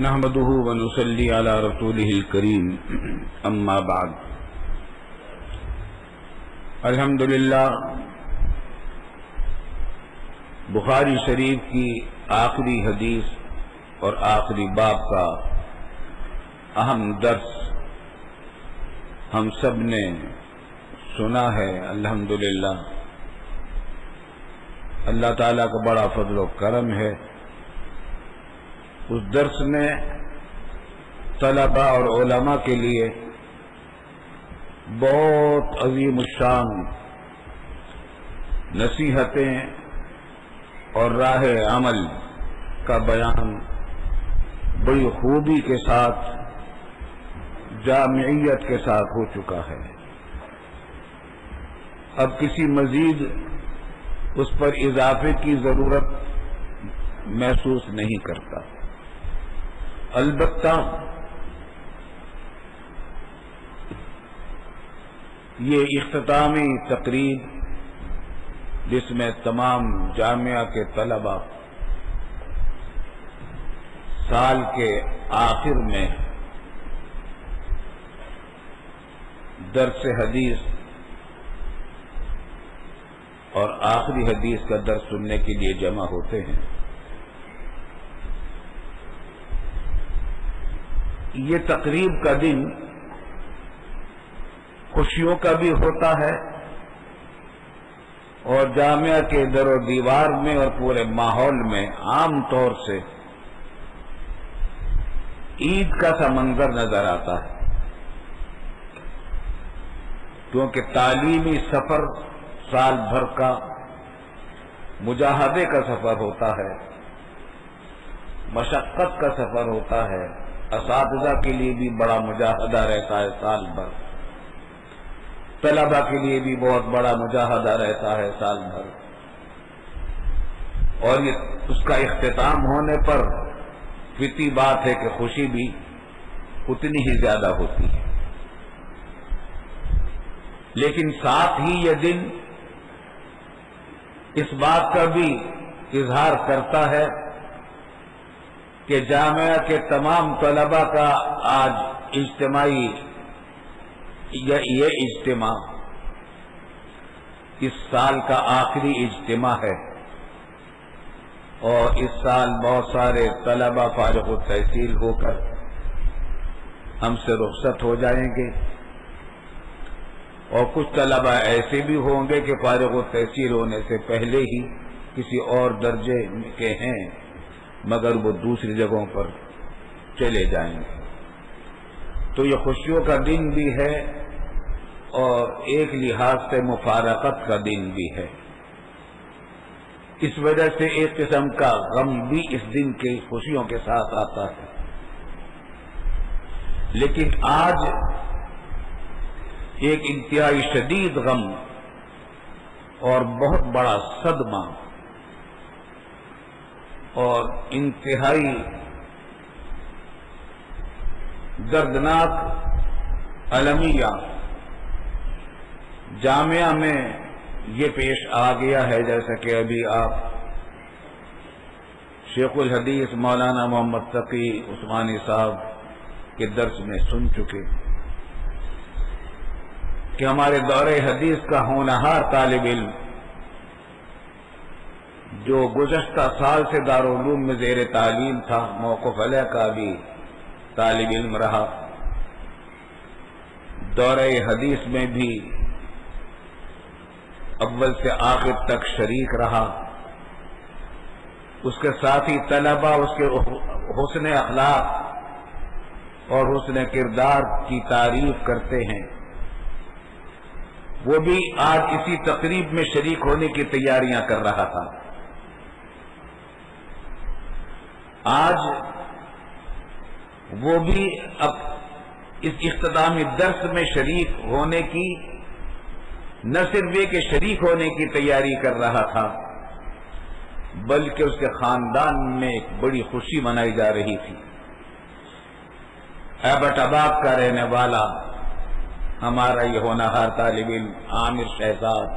نحمده ونصلي على رسوله الكريم اما بعد الحمدللہ بخاری شریف کی آخری حدیث اور آخری باب کا اہم درس ہم سب نے سنا ہے۔ الحمدللہ اللہ تعالیٰ کا بڑا فضل و کرم ہے۔ اس درس میں طلباء اور علماء کے لیے بہت عظیم الشان نصیحتیں اور راہ عمل کا بیان بڑی خوبی کے ساتھ جامعیت کے ساتھ ہو چکا ہے۔ اب کسی مزید اس پر اضافے کی ضرورت محسوس نہیں کرتا۔ البتہ یہ اختتامی تقریب جس میں تمام جامعہ کے طلباء سال کے آخر میں درس حدیث اور آخری حدیث کا درس سننے کے لیے جمع ہوتے ہیں، یہ تقریب کا دن خوشیوں کا بھی ہوتا ہے اور جامعہ کے در و دیوار میں اور پورے ماحول میں عام طور سے عید کا سا منظر نظر آتا ہے، کیونکہ تعلیمی سفر سال بھر کا مجاہدے کا سفر ہوتا ہے، مشقت کا سفر ہوتا ہے، اساتذہ کے لیے بھی بڑا مجاہدہ رہتا ہے سال بھر، طلباء کے لیے بھی بہت بڑا مجاہدہ رہتا ہے سال بھر، اور یہ اس کا اختتام ہونے پر فطری بات ہے کہ خوشی بھی اتنی ہی زیادہ ہوتی ہے۔ لیکن ساتھ ہی یہ دن اس بات کا بھی اظہار کرتا ہے کہ جامعہ کے تمام طلباء کا آج اجتماعی یہ اجتماع اس سال کا آخری اجتماع ہے، اور اس سال بہت سارے طلباء فارغ التحصیل ہو کر ہم سے رخصت ہو جائیں گے، اور کچھ طلباء ایسے بھی ہوں گے کہ فارغ التحصیل ہونے سے پہلے ہی کسی اور درجے کے ہیں مگر وہ دوسری جگہوں پر چلے جائیں گے۔ تو یہ خوشیوں کا دن بھی ہے اور ایک لحاظ سے مفارقت کا دن بھی ہے۔ اس وجہ سے ایک قسم کا غم بھی اس دن کی خوشیوں کے ساتھ آتا ہے۔ لیکن آج ایک انتہائی شدید غم اور بہت بڑا صدمہ اور انتہائی دردناک المیہ جامعہ میں یہ پیش آ گیا ہے، جیسا کہ ابھی آپ شیخ الحدیث مولانا محمد تقی عثمانی صاحب کے درس میں سن چکے کہ ہمارے دور حدیث کا ہونہار طالب علم جو گزشتہ سال سے دارالعلوم میں زیر تعلیم تھا، موقف علیہ کا بھی طالب علم رہا، دور حدیث میں بھی اول سے آخر تک شریک رہا، اس کے ساتھی طلباء اس کے حسن اخلاق اور حسن کردار کی تعریف کرتے ہیں، وہ بھی آج اسی تقریب میں شریک ہونے کی تیاریاں کر رہا تھا۔ آج وہ بھی اب اس اختتامی درس میں شریک ہونے کی نہ صرف یہ کہ شریک ہونے کی تیاری کر رہا تھا، بلکہ اس کے خاندان میں ایک بڑی خوشی منائی جا رہی تھی۔ ایبٹ آباد کا رہنے والا ہمارا یہ ہونہار طالب علم عامر شہزاد،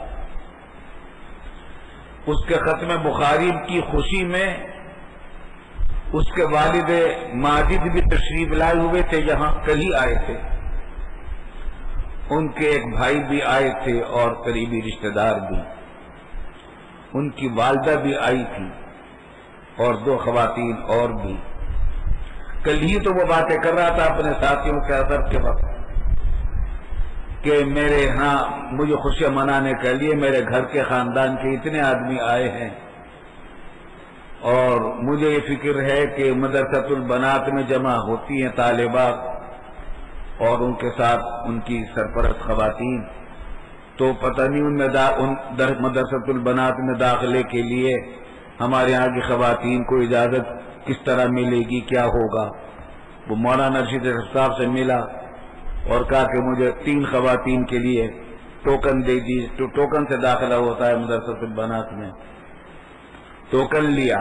اس کے ختم بخاری کی خوشی میں اس کے والد ماجد بھی تشریف لائے ہوئے تھے، یہاں کل ہی آئے تھے، ان کے ایک بھائی بھی آئے تھے اور قریبی رشتہ دار بھی، ان کی والدہ بھی آئی تھی اور 2 خواتین اور بھی۔ کل ہی تو وہ باتیں کر رہا تھا اپنے ساتھیوں کے اثر کے وقت کہ میرے ہاں مجھے خوشیاں منانے کے لیے میرے گھر کے خاندان کے اتنے آدمی آئے ہیں، اور مجھے یہ فکر ہے کہ مدرسۃ البنات میں جمع ہوتی ہیں طالبات اور ان کے ساتھ ان کی سرپرست خواتین، تو پتہ نہیں ان مدرسۃ البنات میں داخلے کے لیے ہمارے یہاں کی خواتین کو اجازت کس طرح ملے گی، کیا ہوگا۔ وہ مولانا رشید صاحب سے ملا اور کہا کہ مجھے 3 خواتین کے لیے ٹوکن دے دیجیے، تو ٹوکن سے داخلہ ہوتا ہے مدرسۃ البنات میں۔ ٹوکن لیا،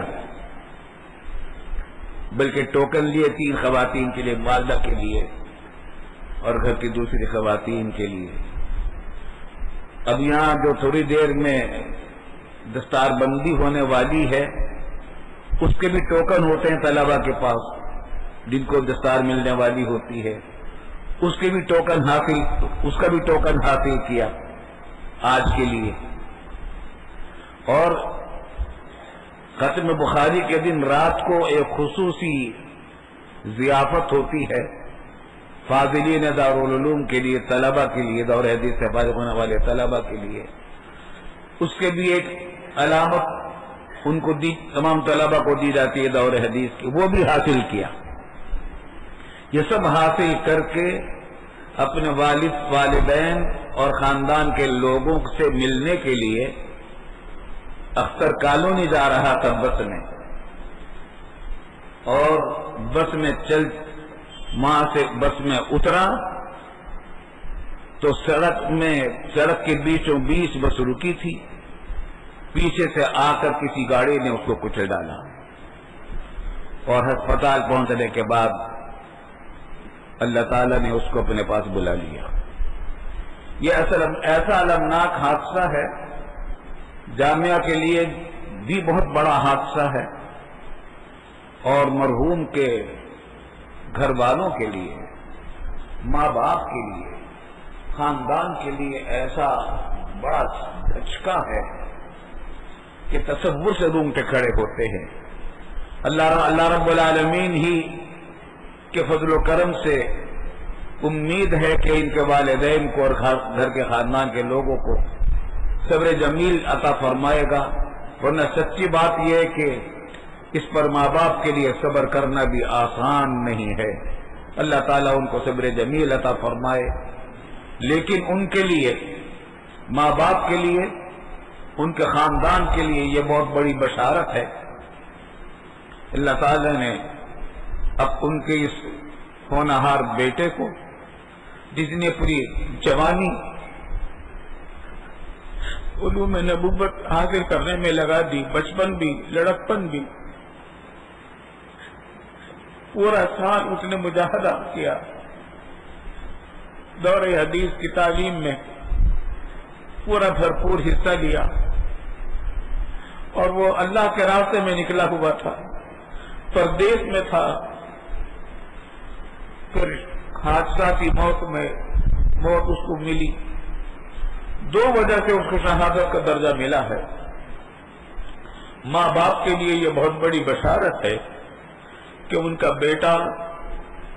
بلکہ ٹوکن لیے 3 خواتین کے لیے، والدہ کے لیے اور گھر کی دوسری خواتین کے لیے۔ اب یہاں جو تھوڑی دیر میں دستار بندی ہونے والی ہے، اس کے بھی ٹوکن ہوتے ہیں طلبہ کے پاس جن کو دستار ملنے والی ہوتی ہے، اس کا بھی ٹوکن حاصل کیا آج کے لیے۔ اور ختم بخاری کے دن رات کو ایک خصوصی ضیافت ہوتی ہے فاضلین دارالعلوم کے لیے، طلبہ کے لیے، دور حدیث سے فارغ ہونے والے طلبہ کے لیے، اس کے بھی ایک علامت ان کو تمام طلبہ کو دی جاتی ہے دور حدیث کی، وہ بھی حاصل کیا۔ یہ سب حاصل کر کے اپنے والد والدین اور خاندان کے لوگوں سے ملنے کے لیے اختر کالونی جا رہا تھا بس میں، اور بس میں وہاں سے بس میں اترا تو سڑک کے بیچوں بیچ بس رکی تھی، پیچھے سے آ کر کسی گاڑی نے اس کو کچل ڈالا اور ہسپتال پہنچنے کے بعد اللہ تعالیٰ نے اس کو اپنے پاس بلا لیا۔ یہ ایسا المناک حادثہ ہے، جامعہ کے لیے بھی بہت بڑا حادثہ ہے، اور مرحوم کے گھر والوں کے لیے، ماں باپ کے لیے، خاندان کے لیے ایسا بڑا دھچکا ہے کہ تصور سے رونگٹے کھڑے ہوتے ہیں۔ اللہ رب العالمین ہی کے فضل و کرم سے امید ہے کہ ان کے والدین کو اور گھر کے خاندان کے لوگوں کو صبر جمیل عطا فرمائے گا، ورنہ سچی بات یہ ہے کہ اس پر ماں باپ کے لیے صبر کرنا بھی آسان نہیں ہے۔ اللہ تعالیٰ ان کو صبر جمیل عطا فرمائے، لیکن ان کے لیے، ماں باپ کے لیے، ان کے خاندان کے لیے یہ بہت بڑی بشارت ہے۔ اللہ تعالیٰ نے اب ان کے اس ہونہار بیٹے کو، جس نے پوری جوانی علوم نبوت حاصل کرنے میں لگا دی، بچپن بھی، لڑکپن بھی، پورا سال اس نے مجاہدہ کیا، دور حدیث کی تعلیم میں پورا بھرپور حصہ لیا، اور وہ اللہ کے راستے میں نکلا ہوا تھا، پردیس میں تھا، پھر حادثاتی موت اس کو ملی۔ 2 وجہ سے اس کو شہادت کا درجہ ملا ہے۔ ماں باپ کے لیے یہ بہت بڑی بشارت ہے کہ ان کا بیٹا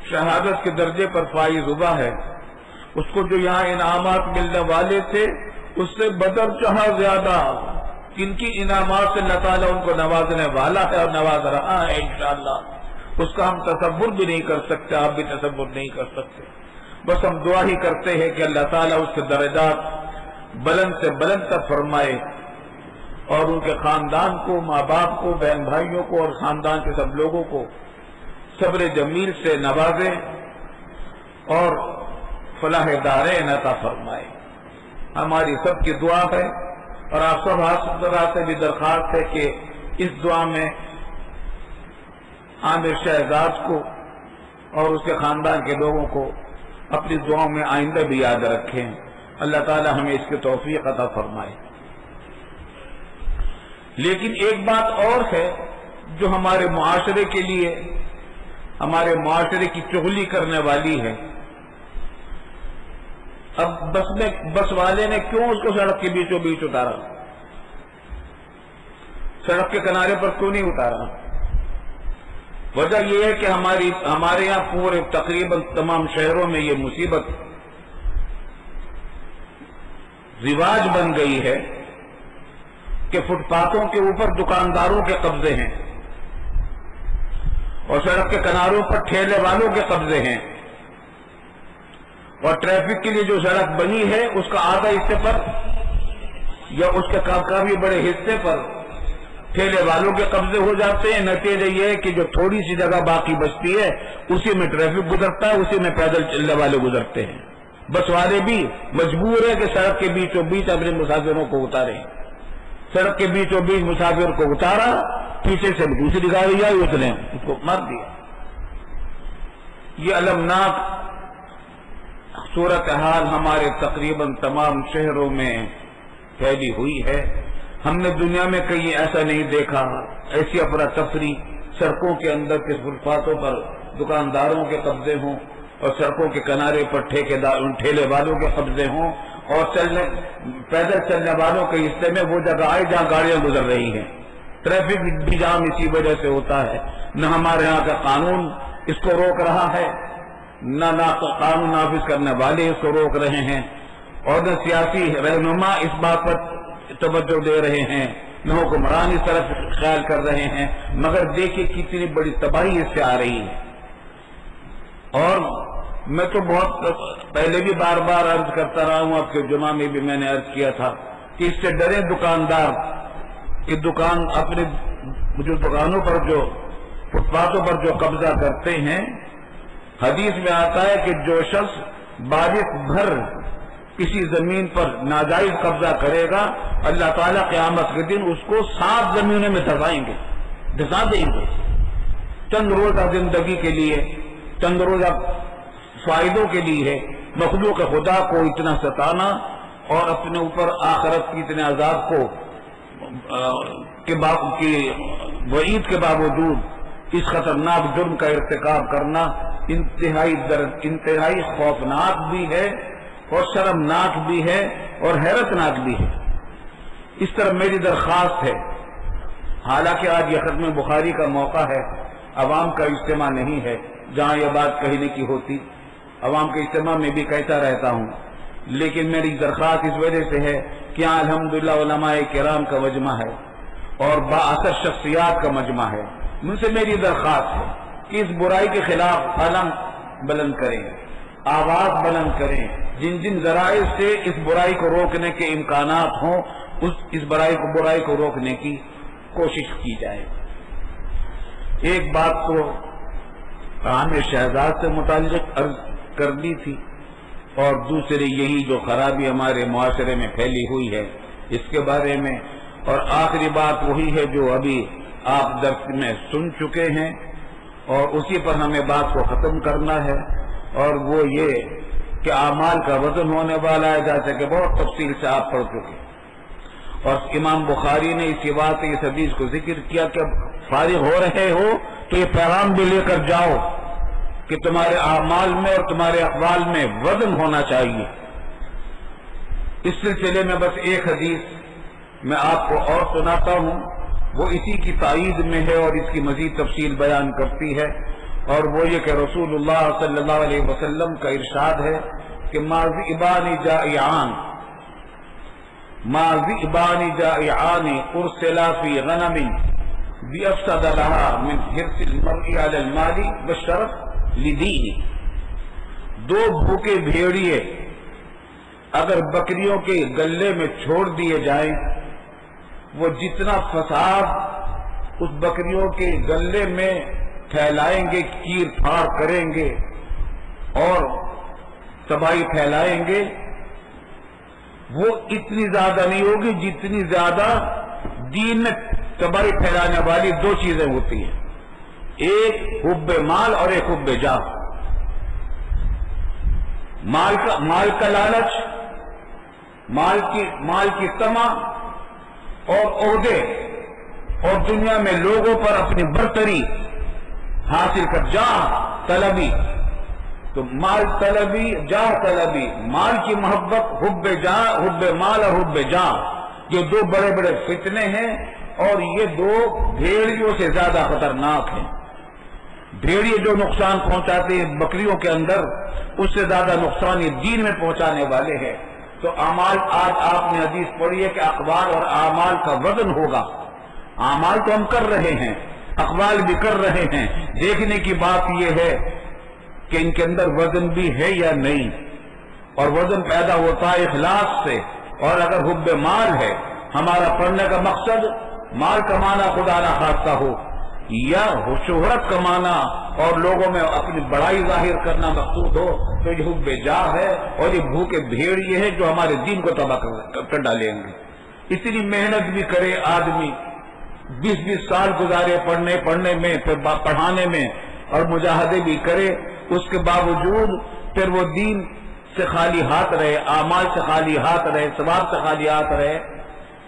شہادت کے درجے پر فائز ہوا ہے۔ اس کو جو یہاں انعامات ملنے والے تھے اس سے بدرجہ زیادہ کن کی انعامات سے اللہ تعالیٰ ان کو نوازنے والا ہے اور نواز رہا ہے انشاءاللہ، اس کا ہم تصور بھی نہیں کر سکتے، آپ بھی تصور نہیں کر سکتے۔ بس ہم دعا ہی کرتے ہیں کہ اللہ تعالیٰ اس کے درجات بلند سے بلند تک فرمائے، اور ان کے خاندان کو، ماں باپ کو، بہن بھائیوں کو اور خاندان کے سب لوگوں کو صبر جمیل سے نوازے اور فلاح دارین عطا فرمائے۔ ہماری سب کی دعا ہے، اور آپ سب حضرات سے بھی درخواست ہے کہ اس دعا میں عامر شہزاد کو اور اس کے خاندان کے لوگوں کو اپنی دعاؤں میں آئندہ بھی یاد رکھیں۔ اللہ تعالی ہمیں اس کی توفیق عطا فرمائے۔ لیکن ایک بات اور ہے جو ہمارے معاشرے کے لیے ہمارے معاشرے کی چغلی کرنے والی ہے. اب بس والے نے کیوں اس کو سڑک کے بیچوں بیچ اتارا؟ سڑک کے کنارے پر کیوں نہیں اتارا؟ وجہ یہ ہے کہ ہمارے یہاں پورے تقریباً تمام شہروں میں یہ مصیبت رواج بن گئی ہے کہ فٹ پاتھوں کے اوپر دکانداروں کے قبضے ہیں اور سڑک کے کناروں پر ٹھیلے والوں کے قبضے ہیں، اور ٹریفک کے لیے جو سڑک بنی ہے اس کا آدھا حصے پر یا اس کے کافی بڑے حصے پر ٹھیلے والوں کے قبضے ہو جاتے ہیں. نتیجہ یہ ہے کہ جو تھوڑی سی جگہ باقی بچتی ہے اسی میں ٹریفک گزرتا ہے، اسی میں پیدل چلنے والے گزرتے ہیں. بس والے بھی مجبور ہے کہ سڑک کے بیچوں بیچ اپنے مسافروں کو اتاریں. سڑک کے بیچوں بیچ مسافر کو اتارا، پیچھے سے دوسری گاڑی آئی، اس نے اس کو مار دیا. یہ المناک صورتحال ہمارے تقریباً تمام شہروں میں پھیلی ہوئی ہے. ہم نے دنیا میں کہیں ایسا نہیں دیکھا، ایسی افراتفری سڑکوں کے اندر کے فٹ پاتھوں پر دکانداروں کے قبضے ہوں اور سڑکوں کے کنارے پر ٹھیلے والوں کے قبضے ہوں اور پیدل چلنے والوں کے حصے میں وہ جگہ آئے جہاں گاڑیاں گزر رہی ہیں. ٹریفک بھی جام اسی وجہ سے ہوتا ہے. نہ ہمارے یہاں کا قانون اس کو روک رہا ہے، نہ قانون نافذ کرنے والے اس کو روک رہے ہیں، اور نہ سیاسی رہنما اس بات پر توجہ دے رہے ہیں، نہ حکمران اس طرف خیال کر رہے ہیں. مگر دیکھیے کتنی بڑی تباہی اس سے آ رہی ہے. اور میں تو بہت پہلے بھی بار بار عرض کرتا رہا ہوں، آپ کے جمعہ میں بھی میں نے عرض کیا تھا کہ اس سے ڈرے دکاندار کہ دکان اپنے جو دکانوں پر جو فٹ پاتھوں پر جو قبضہ کرتے ہیں، حدیث میں آتا ہے کہ جو شخص بارش بھر کسی زمین پر ناجائز قبضہ کرے گا، اللہ تعالیٰ قیامت کے دن اس کو 7 زمینوں میں دھسا دیں گے. چند روزہ زندگی کے لیے، چند روزہ فائدوں کے لیے مخلوق خدا کو اتنا ستانا اور اپنے اوپر آخرت کی اتنے عذاب کو کی وعید کے باوجود اس خطرناک جرم کا ارتکاب کرنا انتہائی خوفناک بھی ہے اور شرمناک بھی ہے اور حیرتناک بھی ہے. اس طرح میری درخواست ہے، حالانکہ آج یہ ختم بخاری کا موقع ہے، عوام کا اجتماع نہیں ہے جہاں یہ بات کہنے کی ہوتی، عوام کے اجتماع میں بھی کہتا رہتا ہوں، لیکن میری درخواست اس وجہ سے ہے کہ یہاں الحمدللہ علماء کرام کا مجمع ہے اور بااثر شخصیات کا مجمع ہے. مجھ سے میری درخواست ہے کہ اس برائی کے خلاف قلم بلند کریں، آواز بلند کریں. جن ذرائع سے اس برائی کو روکنے کے امکانات ہوں اس برائی کو روکنے کی کوشش کی جائے. ایک بات تو عامر شہزاد سے متعلق عرض کرنی تھی، اور دوسری یہی جو خرابی ہمارے معاشرے میں پھیلی ہوئی ہے اس کے بارے میں، اور آخری بات وہی ہے جو ابھی آپ درس میں سن چکے ہیں اور اسی پر ہمیں بات کو ختم کرنا ہے، اور وہ یہ کہ اعمال کا وزن ہونے والا ہے، جیسے کہ بہت تفصیل سے آپ پڑھ چکے. اور امام بخاری نے اسی بات اس حدیث کو ذکر کیا کہ فارغ ہو رہے ہو تو یہ پیغام بھی لے کر جاؤ کہ تمہارے اعمال میں اور تمہارے اقوال میں وزن ہونا چاہیے. اس سلسلے میں بس ایک حدیث میں آپ کو اور سناتا ہوں، وہ اسی کی تائید میں ہے اور اس کی مزید تفصیل بیان کرتی ہے، اور وہ یہ کہ رسول اللہ صلی اللہ علیہ وسلم کا ارشاد ہے کہ ماذئبان جائعان ارسلا فی غنم بافسد لها من حرص المرء علی المال والشرف لدینہ. 2 بھوکے بھیڑیے اگر بکریوں کے گلے میں چھوڑ دیے جائیں، وہ جتنا فساد اس بکریوں کے گلے میں پھیلائیں گے، چیر پھاڑ کریں گے اور تباہی پھیلائیں گے، وہ اتنی زیادہ نہیں ہوگی جتنی زیادہ دین میں تباہی پھیلانے والی 2 چیزیں ہوتی ہیں، ایک حب مال اور ایک حب جاہ. مال کا لالچ، مال کی طمع اور عہدے اور دنیا میں لوگوں پر اپنی برتری حاصل کر جاہ طلبی، تو مال طلبی، جاہ طلبی، مال کی محبت، حب جاہ، حب مال اور حب جاہ، یہ دو بڑے بڑے فتنے ہیں، اور یہ دو بھیڑیوں سے زیادہ خطرناک ہیں۔ بھیڑیے جو نقصان پہنچاتے ہیں بکریوں کے اندر، اس سے زیادہ نقصان یہ دین میں پہنچانے والے ہیں۔ تو اعمال، آج آپ نے حدیث پڑھی ہے کہ اقوال اور اعمال کا وزن ہوگا۔ اعمال تو ہم کر رہے ہیں، اقوال بھی کر رہے ہیں، دیکھنے کی بات یہ ہے کہ ان کے اندر وزن بھی ہے یا نہیں، اور وزن پیدا ہوتا ہے اخلاص سے۔ اور اگر حب مال ہے، ہمارا پڑھنے کا مقصد مال کمانا خدا نہ خواستہ ہو، یا شہرت کمانا اور لوگوں میں اپنی بڑائی ظاہر کرنا مقصود ہو، تو یہ حب جاہ ہے، اور یہ بھوکے بھیڑ یہ ہے جو ہمارے دین کو تباہ کر ڈالیں گے۔ اس لیے محنت بھی کرے آدمی، 20-20 سال گزارے پڑھنے میں، پھر پڑھانے میں، اور مجاہدے بھی کرے، اس کے باوجود پھر وہ دین سے خالی ہاتھ رہے، اعمال سے خالی ہاتھ رہے، ثواب سے خالی ہاتھ رہے،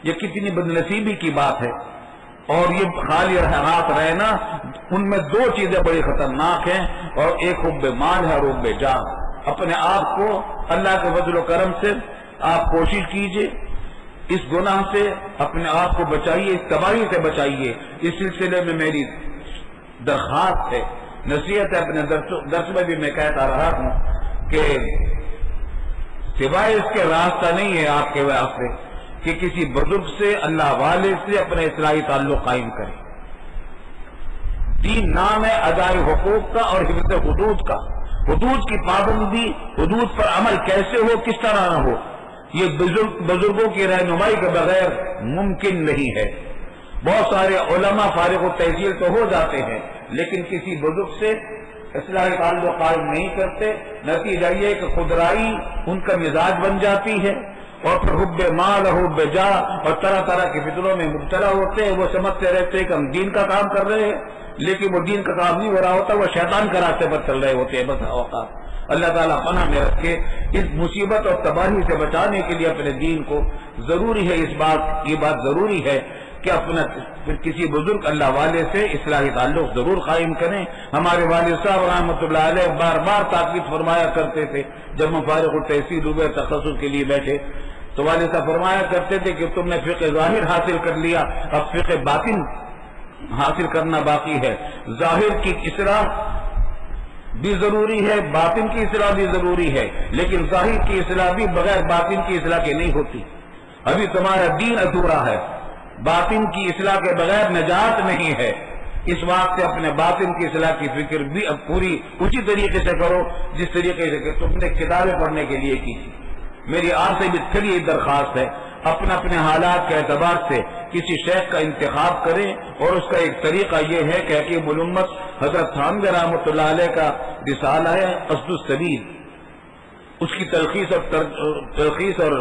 یہ کتنی بدنصیبی کی بات ہے۔ اور یہ خالی ہاتھ رہنا، ان میں دو چیزیں بڑی خطرناک ہیں، اور ایک حب مال ہے اور حب جاہ۔ اپنے آپ کو اللہ کے فضل و کرم سے آپ کوشش کیجئے، اس گناہ سے اپنے آپ کو بچائیے، اس تباہی سے بچائیے۔ اس سلسلے میں میری درخواست ہے، نصیحت ہے، اپنے درس میں بھی میں کہتا رہا ہوں کہ سوائے اس کے راستہ نہیں ہے آپ کے واسطے کہ کسی بزرگ سے، اللہ والے سے اپنے اصلاحی تعلق قائم کریں۔ دین نام ہے ادائے حقوق کا اور حفظ حدود کا۔ حدود کی پابندی، حدود پر عمل کیسے ہو، کس طرح نہ ہو، یہ بزرگوں کی رہنمائی کے بغیر ممکن نہیں ہے۔ بہت سارے علماء فارغ التحصیل تو ہو جاتے ہیں، لیکن کسی بزرگ سے اصلاحی تعلق قائم نہیں کرتے، نتیجہ یہ کہ خودرائی ان کا مزاج بن جاتی ہے، اور پھر حب مال اور حب جاہ اور طرح طرح کے فتنوں میں مبتلا ہوتے ہیں۔ وہ سمجھتے رہتے ہیں کہ ہم دین کا کام کر رہے ہیں، لیکن وہ دین کا کام نہیں ہو رہا ہوتا، وہ شیطان کے راستے پر چل رہے ہوتے ہیں بس اوقات۔ اللہ تعالیٰ پناہ میں رکھے۔ اس مصیبت اور تباہی سے بچانے کے لیے اپنے دین کو ضروری ہے، یہ بات ضروری ہے کہ اپنا کسی بزرگ اللہ والے سے اصلاحی تعلق ضرور قائم کریں۔ ہمارے والد صاحب رحمۃ اللہ علیہ بار بار تاکید فرمایا کرتے تھے، جب ہم فارغ التحصیل ہوئے تخصص کے لیے بیٹھے تو والد صاحب فرمایا کرتے تھے کہ تم نے فقہ ظاہر حاصل کر لیا، اب فقہ باطن حاصل کرنا باقی ہے۔ ظاہر کی اصلاح بھی ضروری ہے، باطن کی اصلاح بھی ضروری ہے، لیکن ظاہر کی اصلاح بھی بغیر باطن کی اصلاح کے نہیں ہوتی۔ ابھی تمہارا دین ادھورا ہے، باطن کی اصلاح کے بغیر نجات نہیں ہے۔ اس واسطے اپنے باطن کی اصلاح کی فکر بھی اب پوری اسی طریقے سے کرو جس طریقے سے کہ تم نے کتابیں پڑھنے کے لیے کی تھی۔ میری آپ سے بھی پھر یہ درخواست ہے، اپنے حالات کے اعتبار سے کسی شیخ کا انتخاب کریں، اور اس کا ایک طریقہ یہ ہے کہ حکیم الامت حضرت تھانوی رحمۃ اللہ علیہ کا رسالہ ہے قصد السبیل، اس کی تلخیص اور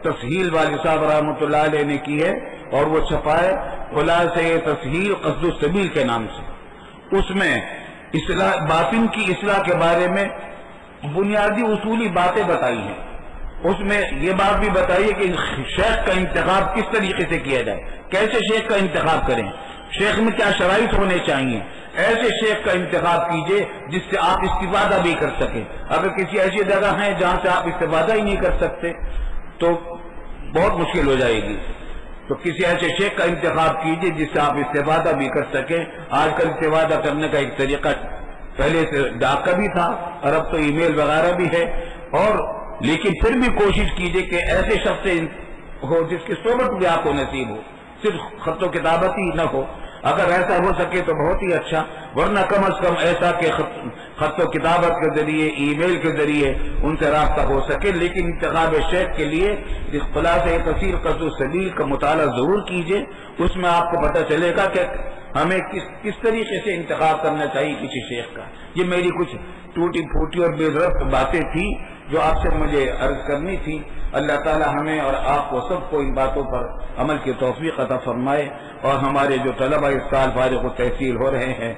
تسہیل والد صاحب رحمۃ اللہ علیہ نے کی ہے، اور وہ چھپائے خلاصہ تسہیل قصد السبیل کے نام سے۔ اس میں اصلاح، باطن کی اصلاح کے بارے میں بنیادی اصولی باتیں بتائی ہیں۔ اس میں یہ بات بھی بتائیے کہ شیخ کا انتخاب کس طریقے سے کیا جائے، کیسے شیخ کا انتخاب کریں، شیخ میں کیا شرائط ہونے چاہیے۔ ایسے شیخ کا انتخاب کیجئے جس سے آپ استفادہ بھی کر سکیں۔ اگر کسی ایسی جگہ ہے جہاں سے آپ استفادہ ہی نہیں کر سکتے تو بہت مشکل ہو جائے گی۔ تو کسی ایسے شیخ کا انتخاب کیجئے جس سے آپ استفادہ بھی کر سکیں۔ آج کل استفادہ کرنے کا ایک طریقہ پہلے سے ڈاک کا بھی تھا، اور اب تو ای میل وغیرہ بھی ہے، اور لیکن پھر بھی کوشش کیجئے کہ ایسے شخص ہو جس کی صحبت بھی آپ کو نصیب ہو، صرف خط و کتابت ہی نہ ہو۔ اگر ایسا ہو سکے تو بہت ہی اچھا، ورنہ کم از کم ایسا کہ خط و کتابت کے ذریعے، ای میل کے ذریعے ان سے رابطہ ہو سکے۔ لیکن انتخاب شیخ کے لیے خلاصہ تفسیر قصد السبیل کا مطالعہ ضرور کیجئے، اس میں آپ کو پتہ چلے گا کہ ہمیں کس طریقے سے انتخاب کرنا چاہیے کسی شیخ کا۔ یہ میری کچھ ٹوٹی پھوٹی اور بے ضرورت باتیں تھیں جو آپ سے مجھے عرض کرنی تھی۔ اللہ تعالی ہمیں اور آپ کو سب کو ان باتوں پر عمل کی توفیق عطا فرمائے، اور ہمارے جو طلبہ اس سال فارغ التحصیل ہو رہے ہیں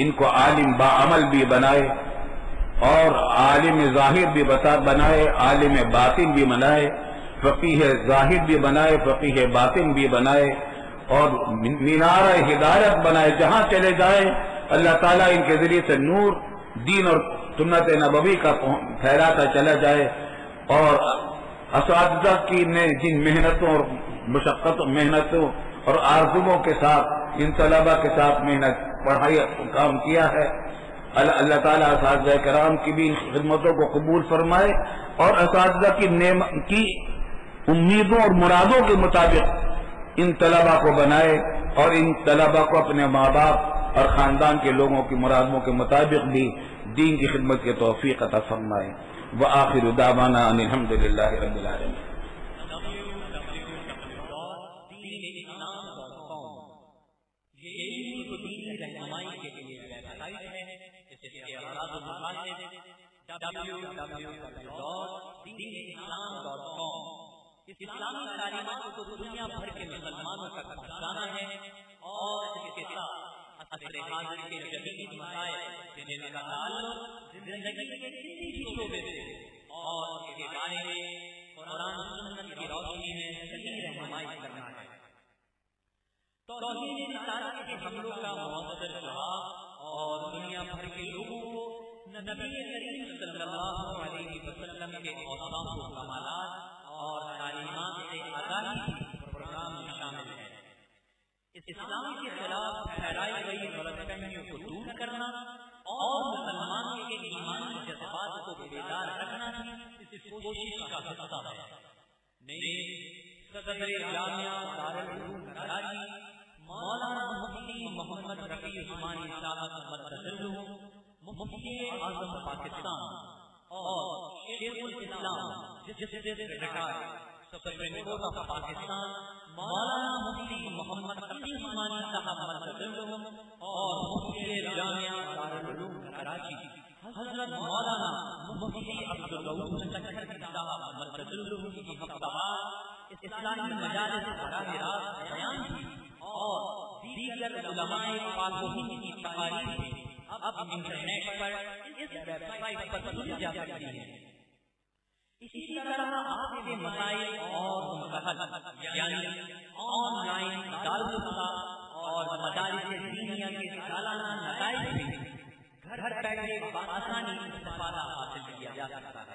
ان کو عالم باعمل بھی بنائے، اور عالم ظاہر بھی بنائے، عالم باطن بھی بنائے، فقیہ ظاہر بھی بنائے، فقیہ باطن بھی بنائے، اور مینار ہدایت بنائے، جہاں چلے جائیں اللہ تعالیٰ ان کے ذریعے سے نور دین اور سنت نبوی کا پھیلاتا چلا جائے، اور اساتذہ کی نے جن محنتوں اور محنتوں اور آرزوؤں کے ساتھ ان طلبہ کے ساتھ محنت پڑھائی کام کیا ہے، اللہ تعالیٰ اساتذہ کرام کی بھی خدمتوں کو قبول فرمائے، اور اساتذہ کی امیدوں اور مرادوں کے مطابق ان طلبہ کو بنائے، اور ان طلبہ کو اپنے ماں باپ اور خاندان کے لوگوں کی مرادوں کے مطابق بھی دین کی خدمت کے توفیق عطا فرمائے۔ وآخر دعوانا ان الحمد للہ رب العالمین۔ اسلامی تعلیمات کو دنیا بھر کے مسلمانوں تک پہنچانا ہے، اور اس کے ساتھ عصر حاضر کے جدید مسائل جن کا تعلق زندگی کے کسی بھی شعبے سے اور اس کے بارے میں قرآن و سنت کی روشنی میں صحیح رہنمائی کرنا ہے۔ توحید رسالت کے حملوں کا مؤثر جواب اور دنیا بھر کے لوگوں کو نبی کریم صلی اللہ علیہ وسلم کے اوصاف و کمالات اور تعلیمات سے آگاہی پروگرام میں شامل ہے۔ اسلام کے خلاف پھیلائی گئی غلط فہمیوں کو دور کرنا اور مسلمانوں کے ایمانی جذبات کو بیدار رکھنا اس کوشش کا حصہ ہے۔ نئے صدر جامعہ دارالعلوم کراچی مولانا مفتی محمد رفیع عثمانی صاحب مدثر مفتی اعظم پاکستان اور شیخ الاسلام justice retire supreme court of Pakistan مولانا مفتی محمد تقی عثمانی صاحب مدثر اور مفتی جامعہ دارالعلوم کراچی حضرت مولانا مفتی عبدالرؤوف سکھر صاحب مدثر کی ہفتہ اسلامی مجالس براہ راست بیان کی اور دیگر علماء پاک و ہند کی تقاریر اب انٹرنیٹ پر اس ویب سائٹ پر سنی جا سکتی ہے۔ اسی طرح آپ کے مسائل اور مستحل یعنی آن لائن دارالفتا اور مدارس دینیہ کے سالانہ نتائج بھی گھر بیٹھے بآسانی استفادہ حاصل کیا جا سکتا ہے۔